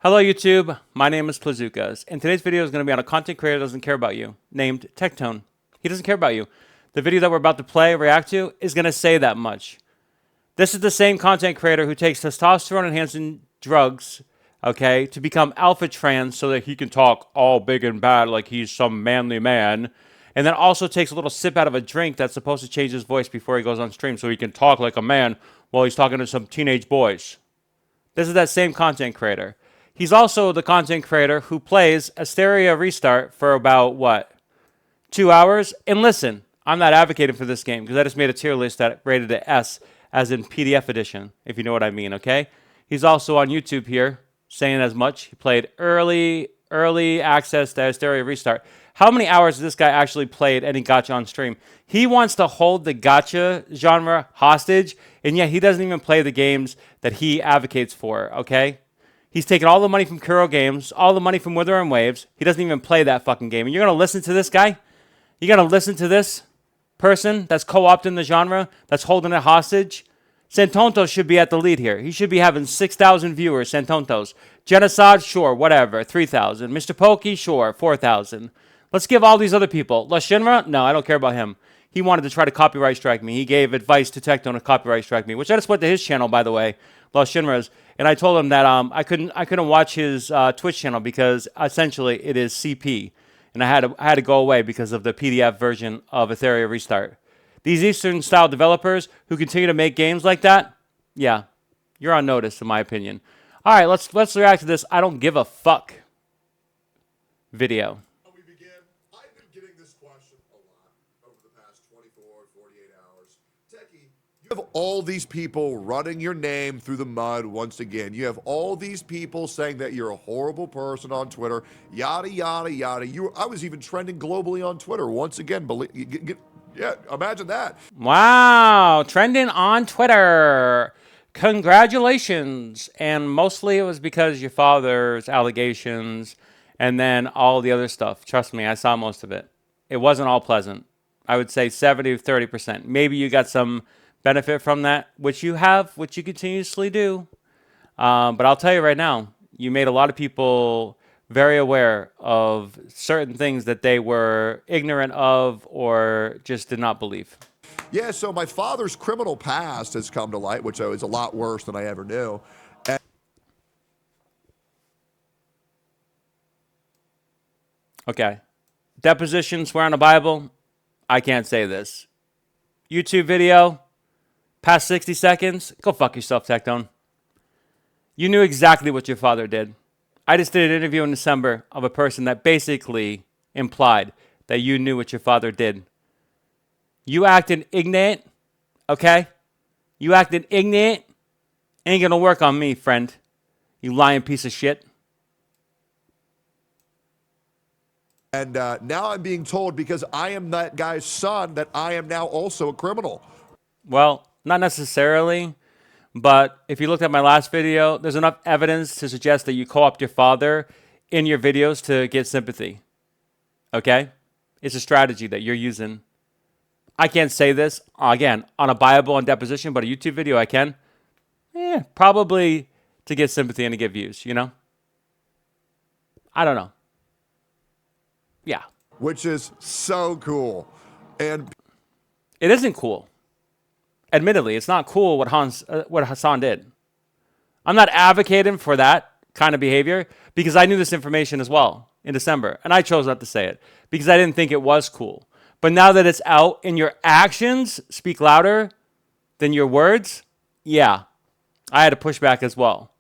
Hello YouTube, my name is Plazukas, and today's video is going to be on a content creator that doesn't care about you, named Tectone. He doesn't care about you. The video that we're about to play, react to, is going to say that much. This is the same content creator who takes testosterone-enhancing drugs, okay, to become alpha trans so that he can talk all big and bad like he's some manly man, and then also takes a little sip out of a drink that's supposed to change his voice before he goes on stream so he can talk like a man while he's talking to some teenage boys. This is that same content creator. He's also the content creator who plays Asteria Restart for about, what, 2 hours? And listen, I'm not advocating for this game because I just made a tier list that rated it S, as in PDF edition, if you know what I mean, okay? He's also on YouTube here, saying as much. He played early access to Asteria Restart. How many hours has this guy actually played any gacha on stream? He wants to hold the gacha genre hostage, and yet he doesn't even play the games that he advocates for, okay? He's taken all the money from Kuro Games, all the money from Wither and Waves. He doesn't even play that fucking game. And you're going to listen to this guy? You're going to listen to this person that's co-opting the genre, that's holding it hostage? Santonto should be at the lead here. He should be having 6,000 viewers, Santontos. Genocide, sure, whatever, 3,000. Mr. Pokey, sure, 4,000. Let's give all these other people. La Shinra? No, I don't care about him. He wanted to try to copyright strike me. He gave advice to Tectone to copyright strike me, which I just went to his channel, by the way, La Shinra's, and I told him that I couldn't watch his Twitch channel because essentially it is CP, and I had to go away because of the PDF version of Asteria Restart. These Eastern style developers who continue to make games like that, yeah, you're on notice in my opinion. All right, let's react to this I don't give a fuck video. We begin. I've been getting this question a lot over the past 24, 48 hours. Techie, you have all these people running your name through the mud once again. You have all these people saying that you're a horrible person on Twitter, yada, yada, yada. I was even trending globally on Twitter once again. Yeah, imagine that. Wow, trending on Twitter. Congratulations. And mostly it was because your father's allegations and then all the other stuff. Trust me, I saw most of it. It wasn't all pleasant. I would say 70 to 30%. Maybe you got some benefit from that, which you have, which you continuously do. But I'll tell you right now, you made a lot of people very aware of certain things that they were ignorant of or just did not believe. Yeah, so my father's criminal past has come to light, which is a lot worse than I ever knew. Okay. Deposition, swear on the Bible. I can't say this. YouTube video, past 60 seconds. Go fuck yourself, Tectone. You knew exactly what your father did. I just did an interview in December of a person that basically implied that you knew what your father did. You acted ignorant, okay? You acted ignorant. Ain't gonna work on me, friend. You lying piece of shit. And now I'm being told because I am that guy's son that I am now also a criminal. Well, not necessarily. But if you looked at my last video, there's enough evidence to suggest that you co-opt your father in your videos to get sympathy. Okay? It's a strategy that you're using. I can't say this, again, on a Bible on deposition, but a YouTube video I can. Probably to get sympathy and to get views, you know? I don't know. Yeah. Which is so cool. And it isn't cool. Admittedly, it's not cool what Hassan did. I'm not advocating for that kind of behavior because I knew this information as well in December, and I chose not to say it because I didn't think it was cool. But now that it's out and your actions speak louder than your words, yeah, I had to push back as well.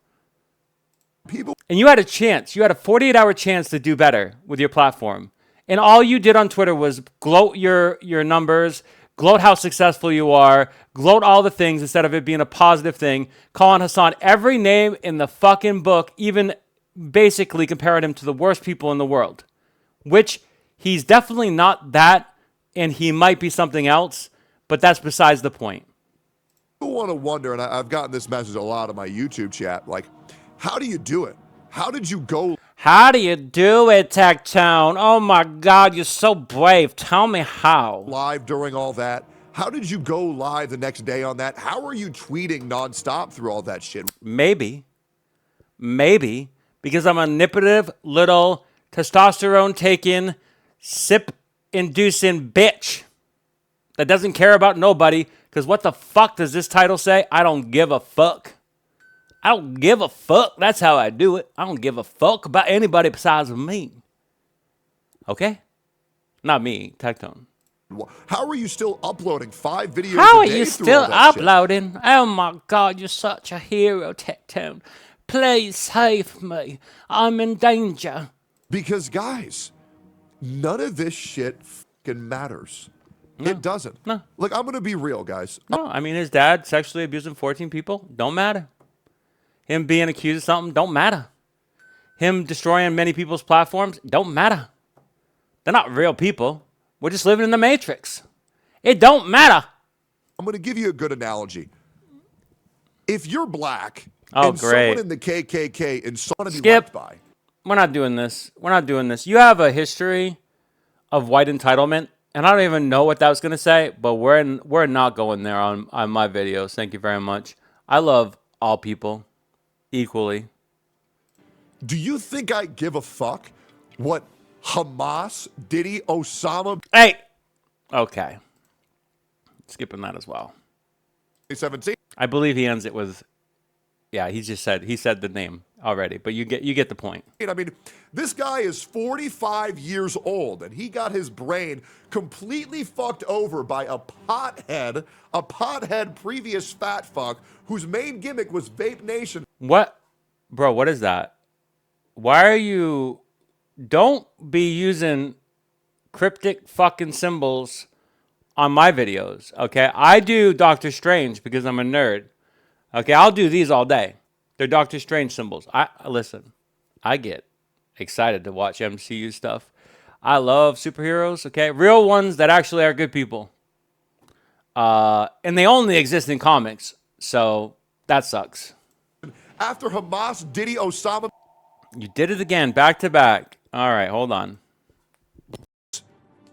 And you had a chance. You had a 48-hour chance to do better with your platform. And all you did on Twitter was gloat your numbers, gloat how successful you are, gloat all the things instead of it being a positive thing, calling Hassan every name in the fucking book, even basically comparing him to the worst people in the world, which he's definitely not that, and he might be something else, but that's besides the point. People want to wonder, and I've gotten this message a lot on my YouTube chat, like, how do you do it? How did you go? How do you do it, Tectone? Oh my God, you're so brave. Tell me how. Live during all that. How did you go live the next day on that? How are you tweeting nonstop through all that shit? Maybe because I'm a manipulative little testosterone-taking, sip-inducing bitch that doesn't care about nobody. Because what the fuck does this title say? I don't give a fuck. I don't give a fuck. That's how I do it. I don't give a fuck about anybody besides me. Okay? Not me, Tectone. How are you still uploading 5 videos How a are day you through still all that shit? uploading? Oh my god, you're such a hero, Tectone. Please save me. I'm in danger. Because, guys, none of this shit fucking matters. It doesn't. No. Look, I'm going to be real, guys. No, I mean, his dad sexually abusing 14 people, don't matter. Him being accused of something, don't matter. Him destroying many people's platforms, don't matter. They're not real people. We're just living in the Matrix. It don't matter. I'm going to give you a good analogy. If you're black Oh, and great. someone in the KKK and someone to be Skip. liked by, We're not doing this. We're not doing this. You have a history of white entitlement, and I don't even know what that was going to say, but we're not going there on my videos. Thank you very much. I love all people equally. do you think I give a fuck what Hamas, Diddy, Osama, Hey! Okay. Skipping that as well. 2017? I believe he ends it with, yeah, he said the name already, but you get the point. I mean, this guy is 45 years old, and he got his brain completely fucked over by a pothead previous fat fuck whose main gimmick was Vape Nation. What? Bro, what is that? Why are you... Don't be using cryptic fucking symbols on my videos, okay? I do Doctor Strange because I'm a nerd. Okay, I'll do these all day. They're Doctor Strange symbols. Listen, I get excited to watch MCU stuff. I love superheroes, okay? Real ones that actually are good people. And they only exist in comics, so that sucks. After Hamas, Diddy, Osama, You did it again, back to back. All right, hold on.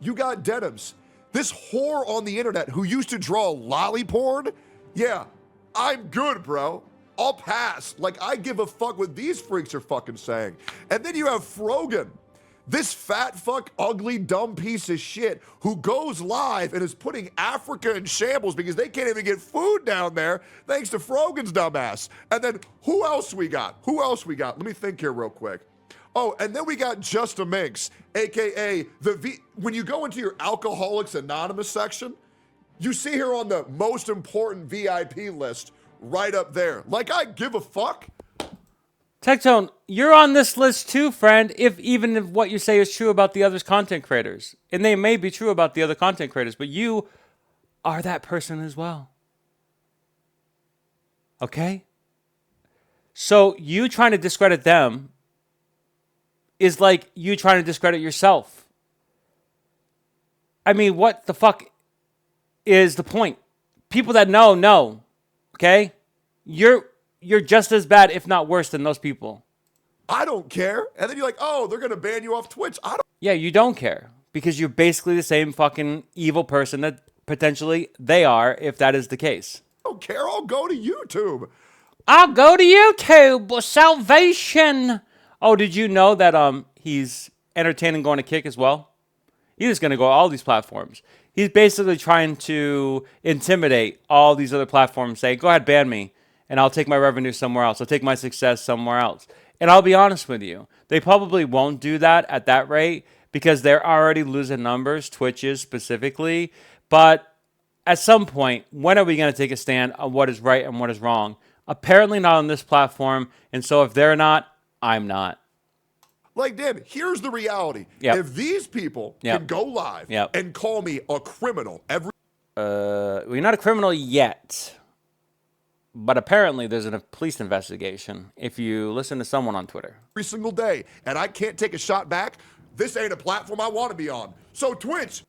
you got Denims. This whore on the internet who used to draw lolly porn, yeah, I'm good, bro. I'll pass. Like, I give a fuck what these freaks are fucking saying. And then you have Frogan, this fat fuck, ugly, dumb piece of shit who goes live and is putting Africa in shambles because they can't even get food down there thanks to Frogan's dumbass. And then who else we got? Let me think here real quick. Oh, and then we got Just a Minx, aka when you go into your Alcoholics Anonymous section, you see her on the most important VIP list right up there. Like, I give a fuck. Tectone, you're on this list too, friend, even if what you say is true about the other content creators. And they may be true about the other content creators, but you are that person as well. Okay? So you trying to discredit them is like you trying to discredit yourself. I mean, what the fuck is the point? People that know, okay? You're just as bad, if not worse, than those people. I don't care. And then you're like, oh, they're going to ban you off Twitch. I Yeah, you don't care because you're basically the same fucking evil person that potentially they are, if that is the case. don't care. I'll go to YouTube. I'll go to YouTube. Salvation. Oh, did you know that he's entertaining going to Kick as well? He's just going to go all these platforms. He's basically trying to intimidate all these other platforms, saying, go ahead, ban me, and I'll take my revenue somewhere else. I'll take my success somewhere else. And I'll be honest with you, they probably won't do that at that rate because they're already losing numbers, Twitches specifically. But at some point, when are we going to take a stand on what is right and what is wrong? Apparently not on this platform. And so if they're not, I'm not. Like, Dan, here's the reality. Yep. If these people Yep. can go live Yep. and call me a criminal every You're not a criminal yet. But apparently there's a police investigation if you listen to someone on Twitter. single day, and I can't take a shot back, this ain't a platform I want to be on. So Twitch,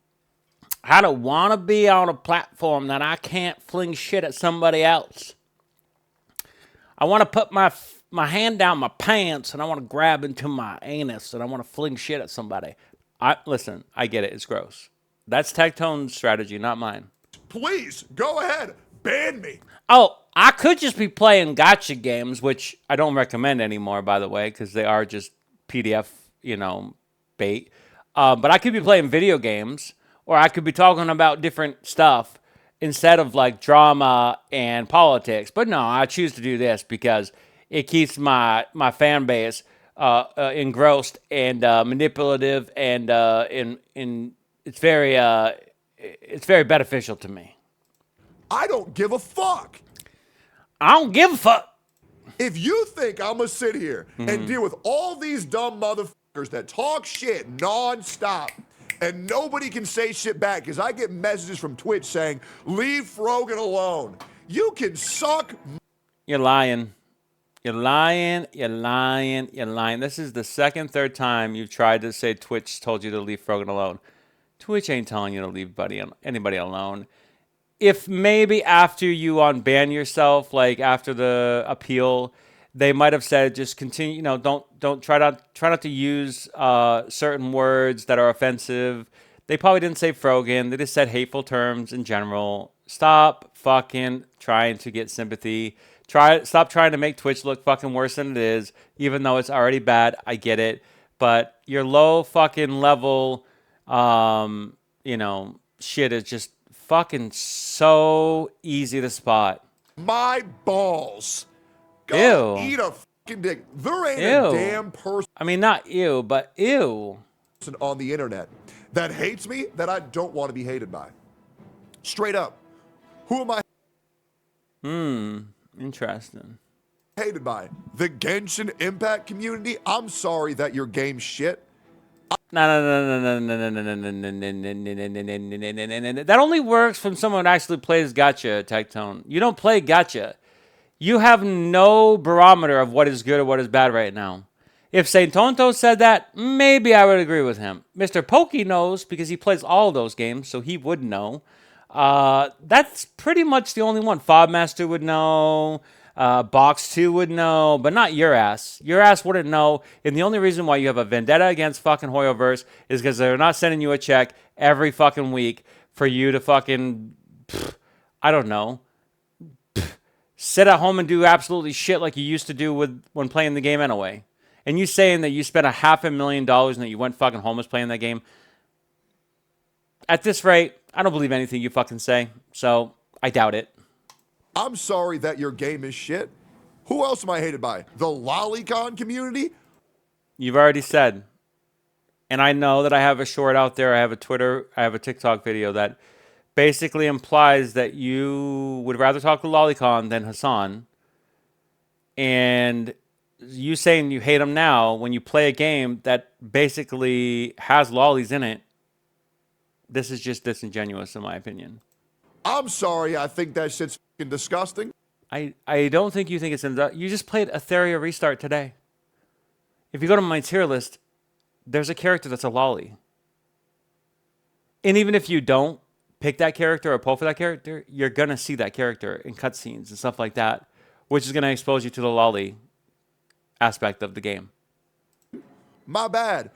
I don't want to be on a platform that I can't fling shit at somebody else. I want to put my hand down my pants and I want to grab into my anus and I want to fling shit at somebody. Listen, I get it. It's gross. That's Tectone's strategy, not mine. please go ahead, ban me. Oh, I could just be playing gotcha games, which I don't recommend anymore, by the way, because they are just PDF, bait. But I could be playing video games, or I could be talking about different stuff instead of like drama and politics. But no, I choose to do this because it keeps my fan base engrossed and manipulative, and it's very beneficial to me. I don't give a fuck. I don't give a fuck. If you think I'm gonna sit here and deal with all these dumb motherfuckers that talk shit nonstop and nobody can say shit back because I get messages from Twitch saying, leave Frogan alone. You can suck. You're lying. You're lying. You're lying. You're lying. This is the second, third time you've tried to say Twitch told you to leave Frogan alone. Twitch ain't telling you to leave anybody alone. If maybe after you unban yourself, like after the appeal, they might have said just continue. Don't try not to use certain words that are offensive. They probably didn't say Frogan. They just said hateful terms in general. Stop fucking trying to get sympathy. Stop trying to make Twitch look fucking worse than it is, even though it's already bad. I get it, but your low fucking level, shit is just fucking so easy to spot. My balls. Go Ew. eat a fucking dick. There ain't Ew. a damn person I mean, not ew, but ew. on the internet that hates me that I don't want to be hated by. Straight up. Who am I Interesting. hated by? The Genshin Impact community? I'm sorry that your game's shit. That only works from someone who actually plays gacha, Tectone. You don't play gacha. You have no barometer of what is good or what is bad right now. If Saint Tonto said that, maybe I would agree with him. Mr. Pokey knows because he plays all of those games, so he would know. That's pretty much the only one. Fobmaster would know. Box 2 would know, but not your ass. Your ass wouldn't know. And the only reason why you have a vendetta against fucking Hoyoverse is because they're not sending you a check every fucking week for you to fucking, I don't know, sit at home and do absolutely shit like you used to do when playing the game anyway. And you saying that you spent $500,000 and that you went fucking homeless playing that game. At this rate, I don't believe anything you fucking say. So I doubt it. I'm sorry that your game is shit. Who else am I hated by? The Lolicon community? You've already said. And I know that I have a short out there. I have a TikTok video that basically implies that you would rather talk to Lolicon than Hassan. And you saying you hate him now when you play a game that basically has lollies in it. This is just disingenuous in my opinion. I'm sorry, I think that shit's fucking disgusting. I don't think you think it's you just played Etheria Restart today. If you go to my tier list, there's a character that's a lolly. And even if you don't pick that character or pull for that character, you're going to see that character in cutscenes and stuff like that, which is going to expose you to the lolly aspect of the game. My bad.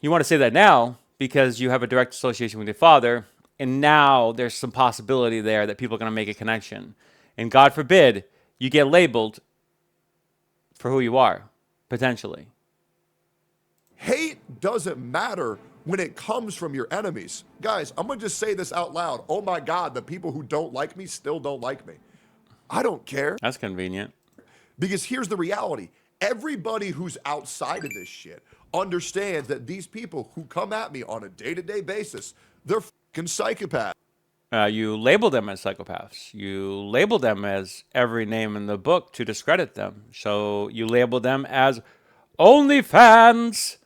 You want to say that now because you have a direct association with your father, and now there's some possibility there that people are going to make a connection. And God forbid you get labeled for who you are, potentially. Hate doesn't matter when it comes from your enemies. Guys, I'm going to just say this out loud. Oh my God, the people who don't like me still don't like me. I don't care. That's convenient. Because here's the reality. Everybody who's outside of this shit understands that these people who come at me on a day-to-day basis, they're fucking psychopaths. You label them as psychopaths. You label them as every name in the book to discredit them. So you label them as OnlyFans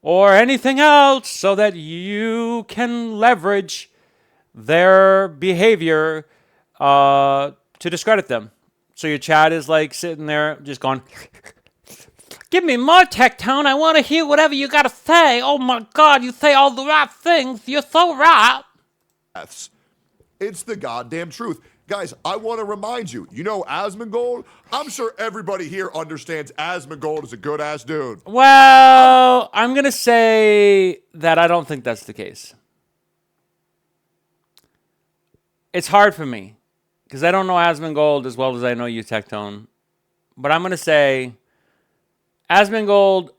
or anything else so that you can leverage their behavior to discredit them. So your chat is like sitting there just going, give me more Tectone. I want to hear whatever you got to say. Oh my God, you say all the right things. You're so right. It's the goddamn truth. Guys, I want to remind you, you know Asmongold? I'm sure everybody here understands Asmongold is a good-ass dude. Well, I'm going to say that I don't think that's the case. It's hard for me because I don't know Asmongold as well as I know you, Tectone. But I'm going to say Asmongold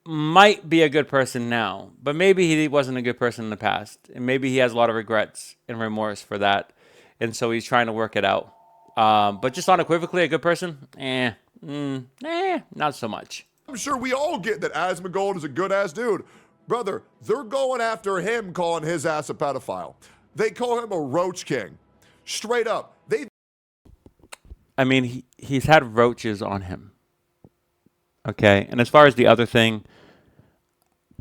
might be a good person now, but maybe he wasn't a good person in the past. And maybe he has a lot of regrets and remorse for that. And so he's trying to work it out. But just unequivocally a good person? Not so much. I'm sure we all get that Asmongold is a good-ass dude. Brother, they're going after him, calling his ass a pedophile. They call him a roach king. Straight up. I mean, he's had roaches on him. Okay? And as far as the other thing,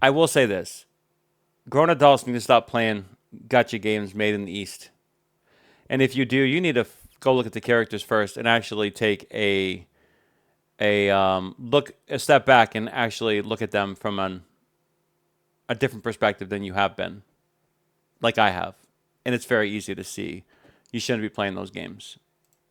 I will say this. Grown adults need to stop playing gotcha games made in the East. And if you do, you need to go look at the characters first and actually take a step back and actually look at them from a different perspective than you have been, like I have. And it's very easy to see you shouldn't be playing those games.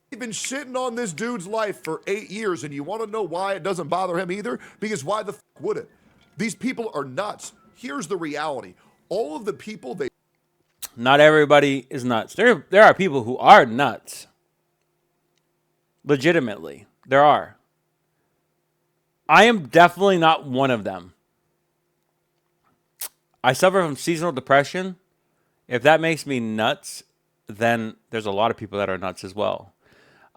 They've been shitting on this dude's life for 8 years, and you want to know why it doesn't bother him either? Because why the fuck would it? These people are nuts. Here's the reality. All of the people they... Not everybody is nuts. There are people who are nuts. Legitimately. There are. I am definitely not one of them. I suffer from seasonal depression. If that makes me nuts, then there's a lot of people that are nuts as well.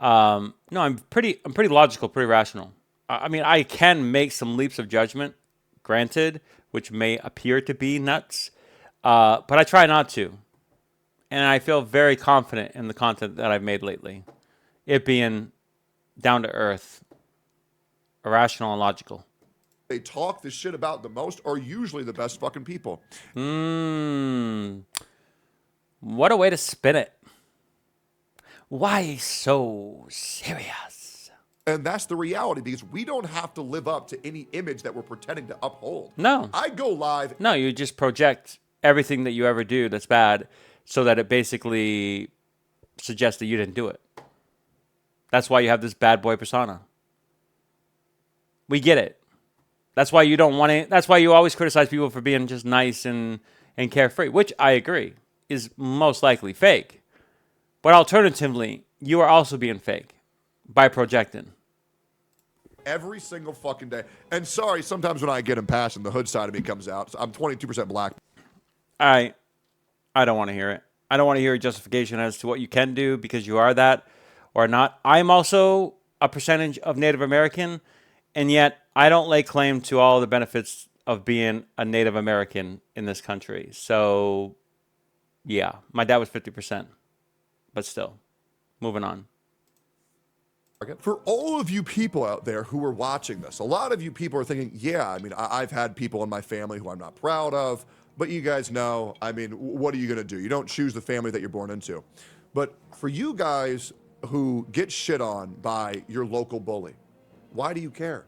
No, I'm pretty logical, pretty rational. I mean, I can make some leaps of judgment, granted, which may appear to be nuts, but I try not to. And I feel very confident in the content that I've made lately. It being down to earth, irrational, and logical. They talk this shit about the most are usually the best fucking people. What a way to spin it. Why so serious? And that's the reality, because we don't have to live up to any image that we're pretending to uphold. No. I go live. No, you just project everything that you ever do that's bad so that it basically suggests that you didn't do it. That's why you have this bad boy persona. We get it. That's why you don't want to. That's why you always criticize people for being just nice and carefree, which I agree is most likely fake. But alternatively, you are also being fake by projecting. Every single fucking day. And sorry, sometimes when I get impassioned, the hood side of me comes out. So I'm 22% black. I don't want to hear it. I don't want to hear a justification as to what you can do because you are that or not. I'm also a percentage of Native American, and yet I don't lay claim to all the benefits of being a Native American in this country. So, yeah, my dad was 50%. But still, moving on. For all of you people out there who are watching this, a lot of you people are thinking, yeah, I mean, I've had people in my family who I'm not proud of, but you guys know, I mean, what are you going to do? You don't choose the family that you're born into. But for you guys who get shit on by your local bully, why do you care?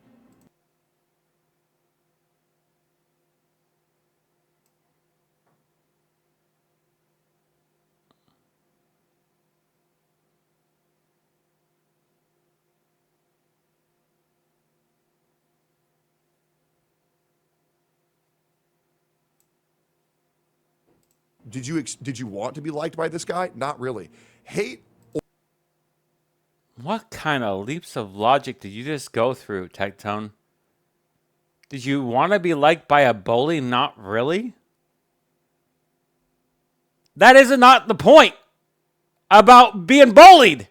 Did you want to be liked by this guy? Not really. Hate. What kind of leaps of logic did you just go through, Tectone? Did you want to be liked by a bully? Not really. That is not the point about being bullied.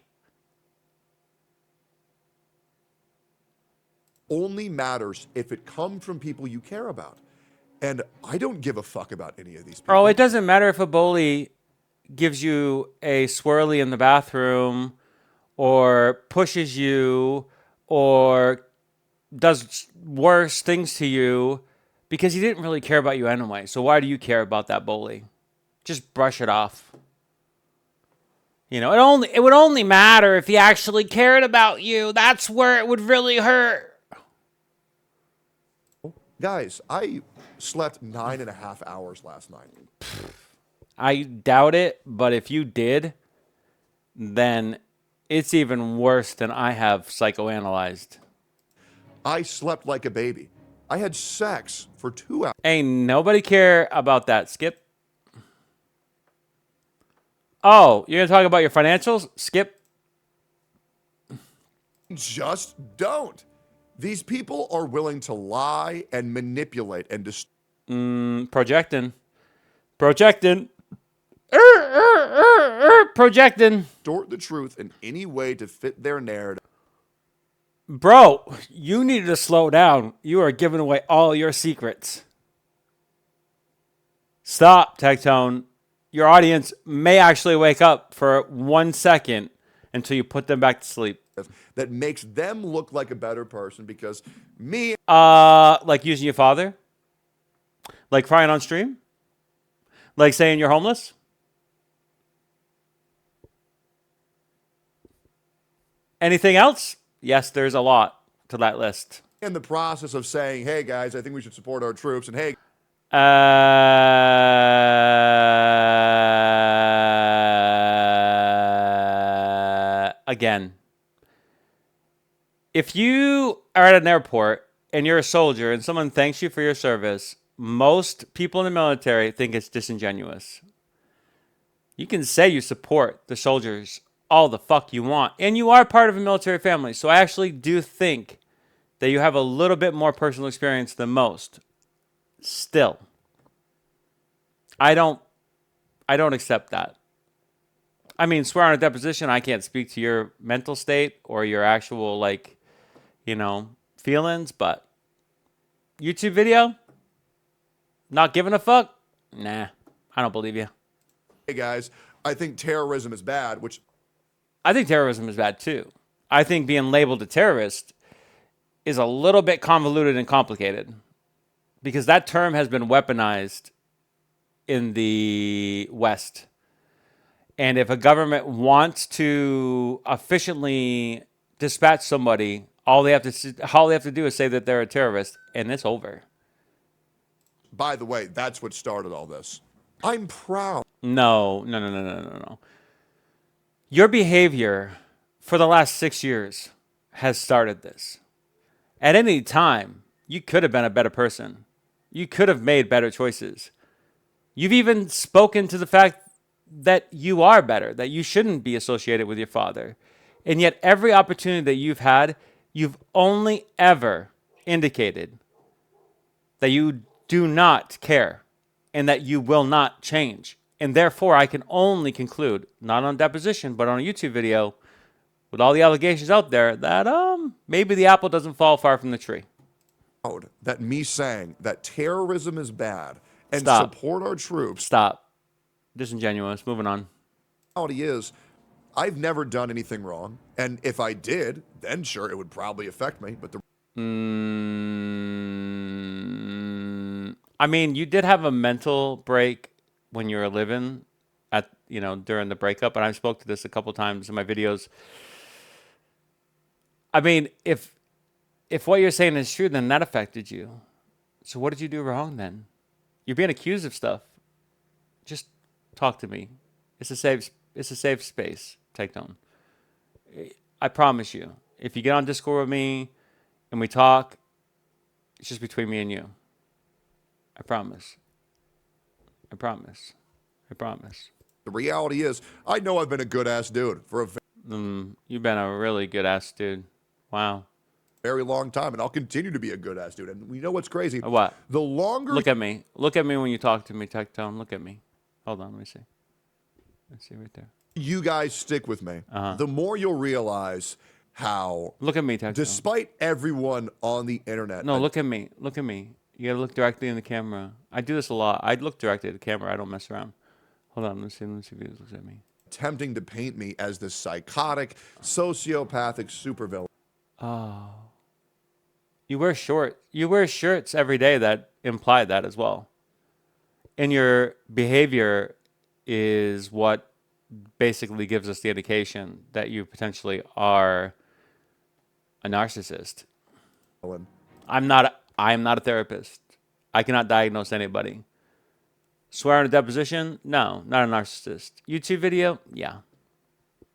Only matters if it comes from people you care about. And I don't give a fuck about any of these people. Oh, it doesn't matter if a bully gives you a swirly in the bathroom or pushes you or does worse things to you because he didn't really care about you anyway. So why do you care about that bully? Just brush it off. You know, it would only matter if he actually cared about you. That's where it would really hurt. Guys, I slept 9.5 hours last night. I doubt it, but if you did, then it's even worse than I have psychoanalyzed. I slept like a baby. I had sex for 2 hours. Ain't nobody care about that, Skip. Oh, you're going to talk about your financials? Skip, just don't. These people are willing to lie and manipulate and Projecting. Projecting. Projecting. distort the truth in any way to fit their narrative. Bro, you need to slow down. You are giving away all your secrets. Stop, Tectone. Your audience may actually wake up for 1 second until you put them back to sleep. That makes them look like a better person because me Like using your father? Like crying on stream? Like saying you're homeless? Anything else? Yes, there's a lot to that list. in the process of saying, hey guys, I think we should support our troops, and hey, again, if you are at an airport and you're a soldier and someone thanks you for your service, most people in the military think it's disingenuous. You can say you support the soldiers all the fuck you want, and you are part of a military family. So I actually do think that you have a little bit more personal experience than most. Still, I don't accept that. I mean, swear on a deposition, I can't speak to your mental state or your actual, like, feelings, but YouTube video, not giving a fuck? Nah, I don't believe you. hey guys, I think terrorism is bad, which I think terrorism is bad too. I think being labeled a terrorist is a little bit convoluted and complicated because that term has been weaponized in the West. And if a government wants to efficiently dispatch somebody, all they have to do is say that they're a terrorist, and it's over. by the way, that's what started all this. I'm proud. No. Your behavior for the last 6 years has started this. At any time, you could have been a better person. You could have made better choices. You've even spoken to the fact that you are better, that you shouldn't be associated with your father. And yet every opportunity that you've had, you've only ever indicated that you do not care and that you will not change. And therefore, I can only conclude, not on deposition, but on a YouTube video, with all the allegations out there, that maybe the apple doesn't fall far from the tree. That me saying that terrorism is bad and Stop. support our troops. Stop. Disingenuous. Moving on. Reality is, I've never done anything wrong, and if I did, then sure, it would probably affect me. But I mean, you did have a mental break when you were living at, during the breakup, and I spoke to this a couple times in my videos. I mean, if what you're saying is true, then that affected you. So what did you do wrong then? You're being accused of stuff. Just talk to me. It's a safe space, Tectone. I promise you. If you get on Discord with me and we talk, it's just between me and you. I promise. I promise. I promise. the reality is, I know I've been a good ass dude for a You've been a really good ass dude. Wow. very long time, and I'll continue to be a good ass dude. And you know what's crazy? What? The longer Look at me. Look at me when you talk to me, Tectone. Look at me. Hold on. Let me see. Let's see right there. you guys stick with me, the more you'll realize how, Look at me, Tectone. despite everyone on the internet, No, look at me. Look at me. You gotta look directly in the camera. I do this a lot. I look directly at the camera. I don't mess around. Hold on. Let me see if he looks at me. attempting to paint me as this psychotic, sociopathic supervillain. You wear shorts. You wear shirts every day that imply that as well. And your behavior is what basically gives us the indication that you potentially are a narcissist. I'm not a therapist. I cannot diagnose anybody. Swear on a deposition? No, not a narcissist. YouTube video? Yeah.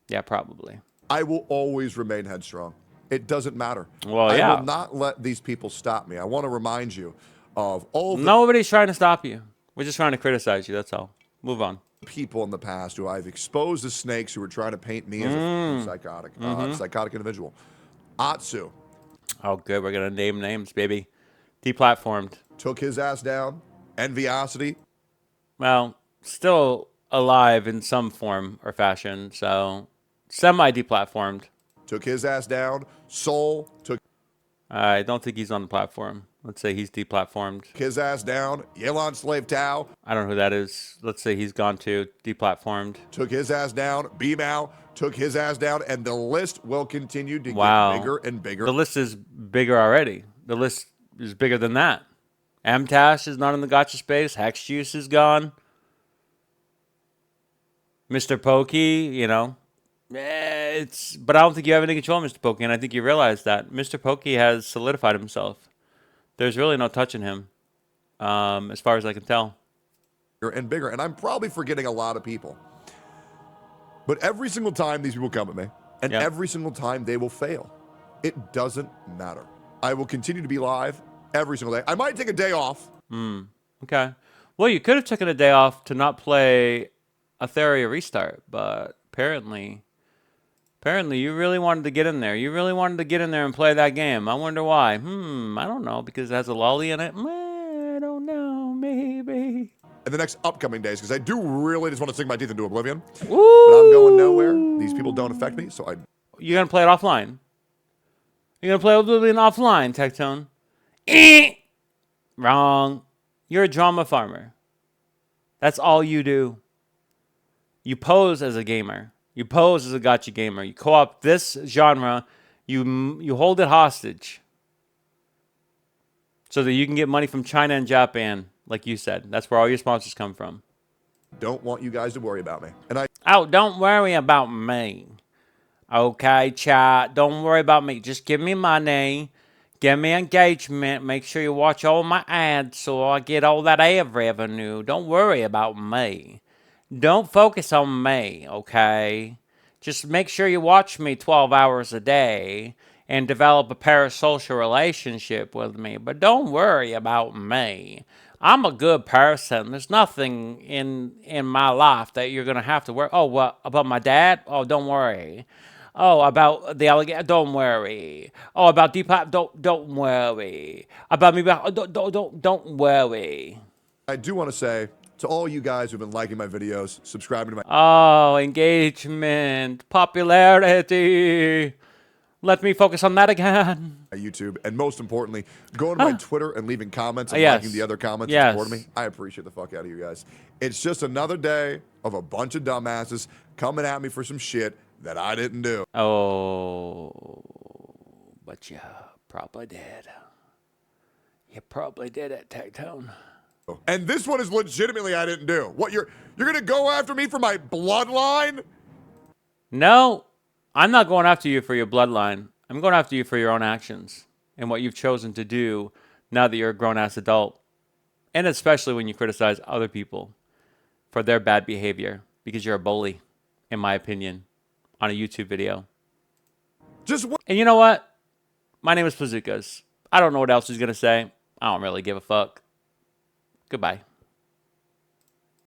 Yeah, probably. I will always remain headstrong. It doesn't matter. Well, I yeah. will not let these people stop me. I want to remind you of all the Nobody's trying to stop you. We're just trying to criticize you. That's all. Move on. people in the past who I've exposed as snakes who were trying to paint me as a psychotic individual. Atsu Oh, good. We're going to name names, baby. Deplatformed. took his ass down. Enviosity Well, still alive in some form or fashion, so semi-deplatformed. took his ass down. Soul took I don't think he's on the platform. Let's say he's deplatformed. his ass down. Yelon Slave Tao I don't know who that is. Let's say he's gone to deplatformed. took his ass down. B-Mao took his ass down. And the list will continue to Wow. get bigger and bigger. The list is bigger already. The list is bigger than that. Amtash is not in the gotcha space. Hex Juice is gone. Mr. Pokey, you know. But I don't think you have any control of Mr. Pokey, and I think you realize that. Mr. Pokey has solidified himself. There's really no touching him, as far as I can tell. And bigger. And I'm probably forgetting a lot of people. But every single time these people come at me, and Yep. every single time they will fail, it doesn't matter. I will continue to be live every single day. I might take a day off. Okay. Well, you could have taken a day off to not play a Theria restart, but apparently you really wanted to get in there. You really wanted to get in there and play that game. I wonder why. I don't know, because it has a lolly in it. I don't know, maybe. In the next upcoming days, because I do really just want to sink my teeth into Oblivion. Woo! But I'm going nowhere. These people don't affect me, so I You're going to play it offline. You're going to play Oblivion offline, Tectone. Wrong. You're a drama farmer. That's all you do. You pose as a gamer. You pose as a gotcha gamer. You co-op this genre. You hold it hostage so that you can get money from China and Japan, like you said. That's where all your sponsors come from. don't want you guys to worry about me. And I Oh, don't worry about me. Okay, chat. Don't worry about me. Just give me money. Give me engagement. Make sure you watch all my ads so I get all that ad revenue. Don't worry about me. Don't focus on me, okay? Just make sure you watch me 12 hours a day and develop a parasocial relationship with me. But don't worry about me. I'm a good person. There's nothing in my life that you're going to have to worry. Oh, what about my dad? Oh, don't worry. Oh, about the alligator? Don't worry. Oh, about Depop? Don't worry. About me? Don't worry. do want to say to all you guys who've been liking my videos, subscribing to my Oh, engagement, popularity. Let me focus on that again. YouTube, and most importantly, going to my Twitter and leaving comments and Yes. liking the other comments Yes. and supporting me. I appreciate the fuck out of you guys. It's just another day of a bunch of dumbasses coming at me for some shit that I didn't do. Oh, but you probably did. You probably did it, Tectone. And this one is legitimately I didn't do. What, you're gonna go after me for my bloodline? No, I'm not going after you for your bloodline. I'm going after you for your own actions and what you've chosen to do now that you're a grown-ass adult. And especially when you criticize other people for their bad behavior because you're a bully, in my opinion, on a YouTube video. Just what? And you know what? My name is Bazookas. I don't know what else he's going to say. I don't really give a fuck. Goodbye.